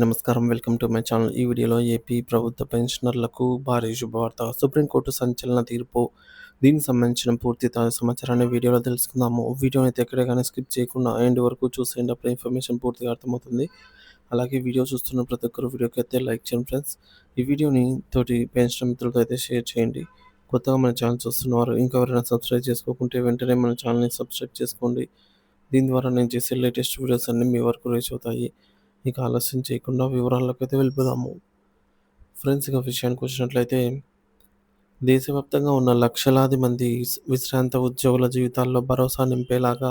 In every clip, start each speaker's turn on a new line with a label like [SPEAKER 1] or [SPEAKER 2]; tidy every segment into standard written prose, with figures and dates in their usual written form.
[SPEAKER 1] నమస్కారం. Welcome to my channel. ఈ వీడియోలో ఏపీ ప్రభుత్వ పెన్షనర్లకు భారీ శుభవార్త. సుప్రీంకోర్టు సంచలన తీర్పు. దీనికి సంబంధించిన పూర్తి సమాచారాన్ని వీడియోలో తెలుసుకుందాము. వీడియోని అయితే ఎక్కడ గాని స్కిప్ చేయకుండా ఎండ్ వరకు చూసేయండి. అప్పుడు ఇన్ఫర్మేషన్ పూర్తిగా అర్థమవుతుంది. అలాగే వీడియో చూస్తున్న ప్రతి ఒక్కరు వీడియోకి అయితే లైక్ చేయండి ఫ్రెండ్స్. ఈ వీడియోని తోటి పెన్షనర్ మిత్రులతో అయితే షేర్ చేయండి. కొత్తగా మన ఛానల్ చూస్తున్నవారు ఇంకెవరైనా సబ్స్క్రైబ్ చేసుకోకుంటే వెంటనే మన ఛానల్‌ని సబ్స్క్రైబ్ చేసుకోండి. దీని ద్వారా నేను చేసే లేటెస్ట్ వీడియోస్ అన్నీ మీ వరకు రీచ్ అవుతాయి. ఇక ఆలస్యం చేయకుండా వివరాల్లోకైతే వెళ్ళిపోదాము. ఫ్రెండ్స్, ఇక విషయానికి వచ్చినట్లయితే దేశవ్యాప్తంగా ఉన్న లక్షలాది మంది విశ్రాంత ఉద్యోగుల జీవితాల్లో భరోసా నింపేలాగా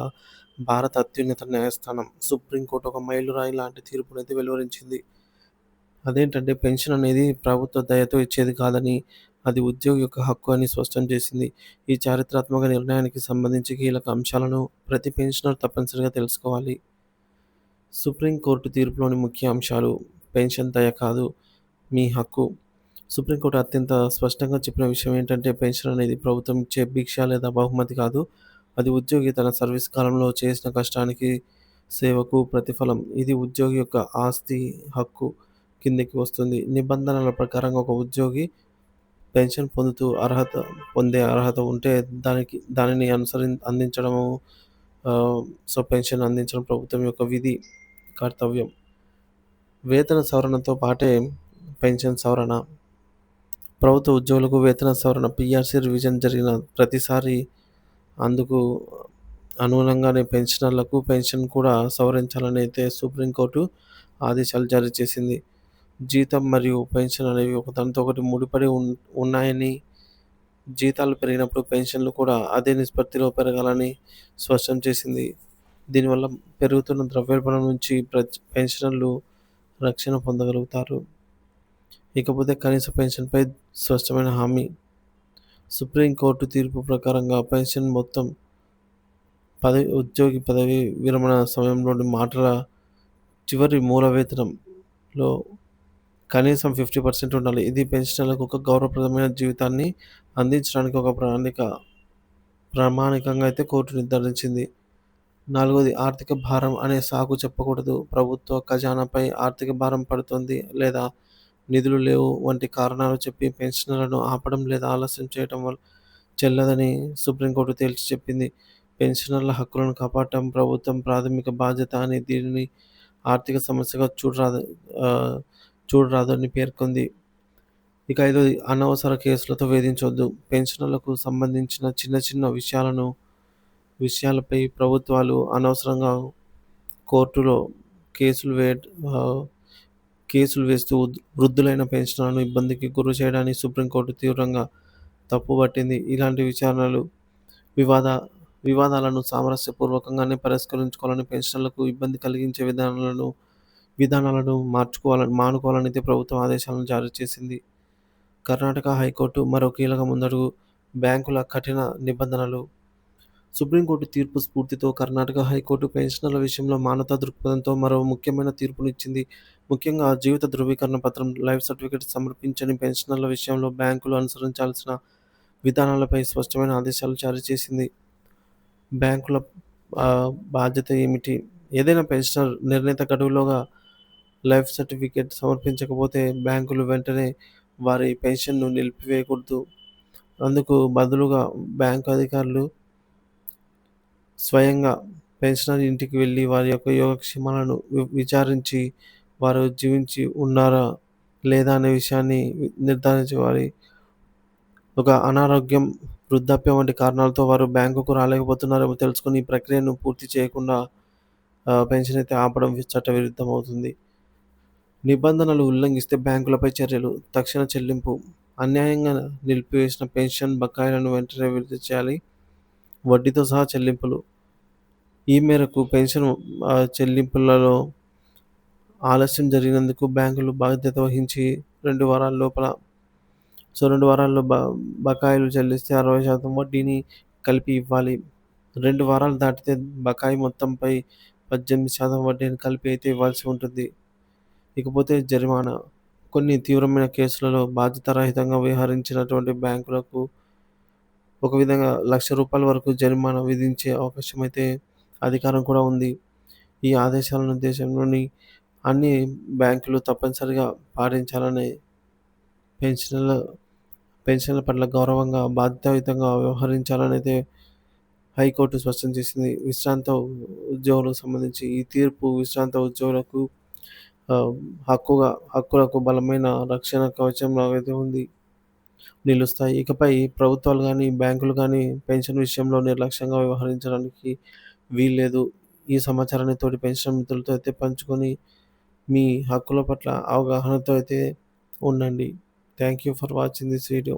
[SPEAKER 1] భారత అత్యున్నత న్యాయస్థానం సుప్రీంకోర్టు ఒక మైలురాయి లాంటి తీర్పునైతే వెలువరించింది. అదేంటంటే పెన్షన్ అనేది ప్రభుత్వ దయతో ఇచ్చేది కాదని, అది ఉద్యోగి యొక్క హక్కు అని స్పష్టం చేసింది. ఈ చారిత్రాత్మక నిర్ణయానికి సంబంధించి కీలక అంశాలను ప్రతి పెన్షనర్ తప్పనిసరిగా తెలుసుకోవాలి. సుప్రీంకోర్టు తీర్పులోని ముఖ్య అంశాలు: పెన్షన్ దయ కాదు, మీ హక్కు. సుప్రీంకోర్టు అత్యంత స్పష్టంగా చెప్పిన విషయం ఏంటంటే, పెన్షన్ అనేది ప్రభుత్వం ఇచ్చే భిక్ష లేదా బహుమతి కాదు. అది ఉద్యోగి తన సర్వీస్ కాలంలో చేసిన కష్టానికి, సేవకు ప్రతిఫలం. ఇది ఉద్యోగి యొక్క ఆస్తి, హక్కు కిందకి వస్తుంది. నిబంధనల ప్రకారం ఒక ఉద్యోగి పెన్షన్ పొందే అర్హత ఉంటే దానిని అందించడము పెన్షన్ అందించడం ప్రభుత్వం యొక్క విధి, కర్తవ్యం. వేతన సవరణతో పాటే పెన్షన్ సవరణ. ప్రభుత్వ ఉద్యోగులకు వేతన సవరణ పీఆర్సీ రివిజన్ జరిగిన ప్రతిసారి అందుకు అనుగుణంగానే పెన్షనర్లకు పెన్షన్ కూడా సవరించాలని అయితే సుప్రీంకోర్టు ఆదేశాలు జారీ చేసింది. జీతం మరియు పెన్షన్ అనేవి ఒకదానితో ఒకటి ముడిపడి ఉన్నాయని, జీతాలు పెరిగినప్పుడు పెన్షన్లు కూడా అదే నిష్పత్తిలో పెరగాలని స్పష్టం చేసింది. దీనివల్ల పెరుగుతున్న ద్రవ్యోల్బణం నుంచి పెన్షనర్లు రక్షణ పొందగలుగుతారు. ఇకపోతే కనీస పెన్షన్పై స్పష్టమైన హామీ. సుప్రీంకోర్టు తీర్పు ప్రకారంగా పెన్షన్ మొత్తం ఉద్యోగి పదవి విరమణ సమయంలోని మాటల చివరి మూల వేతనంలో కనీసం 50% ఉండాలి. ఇది పెన్షనర్లకు ఒక గౌరవప్రదమైన జీవితాన్ని అందించడానికి ఒక ప్రామాణికంగా అయితే కోర్టు నిర్ధారించింది. నాలుగోది, ఆర్థిక భారం అనే సాకు చెప్పకూడదు. ప్రభుత్వ ఖజానాపై ఆర్థిక భారం పడుతుంది లేదా నిధులు లేవు వంటి కారణాలు చెప్పి పెన్షనర్లను ఆపడం లేదా ఆలస్యం చేయడం వల్ల చెల్లదని సుప్రీంకోర్టు తేల్చి చెప్పింది. పెన్షనర్ల హక్కులను కాపాడటం ప్రభుత్వం ప్రాథమిక బాధ్యత అని, దీనిని ఆర్థిక సమస్యగా చూడరాదని పేర్కొంది. ఇక ఐదోది, అనవసర కేసులతో వేధించొద్దు. పెన్షనర్లకు సంబంధించిన చిన్న చిన్న విషయాలపై ప్రభుత్వాలు అనవసరంగా కోర్టులో కేసులు వేస్తూ వృద్ధులైన పెన్షనర్లను ఇబ్బందికి గురి చేయడాన్ని సుప్రీంకోర్టు తీవ్రంగా తప్పుపట్టింది. ఇలాంటి వివాద వివాదాలను సామరస్యపూర్వకంగానే పరిష్కరించుకోవాలని, పెన్షనర్లకు ఇబ్బంది కలిగించే విధానాలను మానుకోవాలని అయితే ప్రభుత్వం ఆదేశాలను జారీ చేసింది. కర్ణాటక హైకోర్టు మరో కీలక ముందడుగు. బ్యాంకుల కఠిన నిబంధనలు. సుప్రీంకోర్టు తీర్పు స్ఫూర్తితో కర్ణాటక హైకోర్టు పెన్షనర్ల విషయంలో మానవతా దృక్పథంతో మరో ముఖ్యమైన తీర్పునిచ్చింది. ముఖ్యంగా జీవిత ధృవీకరణ పత్రం, లైఫ్ సర్టిఫికేట్ సమర్పించని పెన్షనర్ల విషయంలో బ్యాంకులు అనుసరించాల్సిన విధానాలపై స్పష్టమైన ఆదేశాలు జారీ చేసింది. బ్యాంకుల బాధ్యత ఏమిటి? ఏదైనా పెన్షనర్ నిర్ణీత గడువులోగా లైఫ్ సర్టిఫికేట్ సమర్పించకపోతే బ్యాంకులు వెంటనే వారి పెన్షన్ను నిలిపివేయకూడదు. అందుకు బదులుగా బ్యాంకు అధికారులు స్వయంగా పెన్షనర్ ఇంటికి వెళ్లి వారి యొక్క యోగక్షేమాలను విచారించి వారు జీవించి ఉన్నారా లేదా అనే విషయాన్ని నిర్ధారించేవారు. ఒక అనారోగ్యం, వృద్ధాప్యం వంటి కారణాలతో వారు బ్యాంకుకు రాలేకపోతున్నారేమో తెలుసుకొని ఈ ప్రక్రియను పూర్తి చేయకుండా పెన్షన్ అయితే ఆపడం చట్టవిరుద్ధమవుతుంది. నిబంధనలు ఉల్లంఘిస్తే బ్యాంకులపై చర్యలు. తక్షణ చెల్లింపు. అన్యాయంగా నిలిపివేసిన పెన్షన్ బకాయిలను వెంటనే విడుదల చేయాలి. వడ్డీతో సహా చెల్లింపులు. ఈ మేరకు పెన్షన్ చెల్లింపులలో ఆలస్యం జరిగినందుకు బ్యాంకులు బాధ్యత వహించి 2 వారాల లోపల 2 వారాల్లో బకాయిలు చెల్లిస్తే 60% వడ్డీని కలిపి ఇవ్వాలి. 2 వారాలు దాటితే బకాయి మొత్తంపై 18% వడ్డీని కలిపి అయితే ఇవ్వాల్సి ఉంటుంది. ఇకపోతే జరిమానా. కొన్ని తీవ్రమైన కేసులలో బాధ్యతారహితంగా వ్యవహరించినటువంటి బ్యాంకులకు ఒక విధంగా ₹1,00,000 వరకు జరిమానా విధించే అధికారం కూడా ఉంది. ఈ ఆదేశాలను దేశంలోని అన్ని బ్యాంకులు తప్పనిసరిగా పాటించాలని, పెన్షన్ల పెన్షన్ల పట్ల గౌరవంగా, బాధ్యతాయుతంగా వ్యవహరించాలనైతే హైకోర్టు స్పష్టం చేసింది. విశ్రాంత ఉద్యోగులకు సంబంధించి ఈ తీర్పు విశ్రాంత ఉద్యోగులకు ఆహ్, హక్కులకు బలమైన రక్షణ కవచంలాగా అయితే నిలుస్తాయి. ఇకపై ప్రభుత్వాలు గానీ, బ్యాంకులు గానీ పెన్షన్ విషయంలో నిర్లక్ష్యంగా వ్యవహరించడానికి వీల్లేదు. ఈ సమాచారాన్ని తోటి పెన్షన్ మిత్రులతో అయితే పంచుకొని, మీ హక్కుల పట్ల అవగాహనతో అయితే ఉండండి. Thank you for watching this video.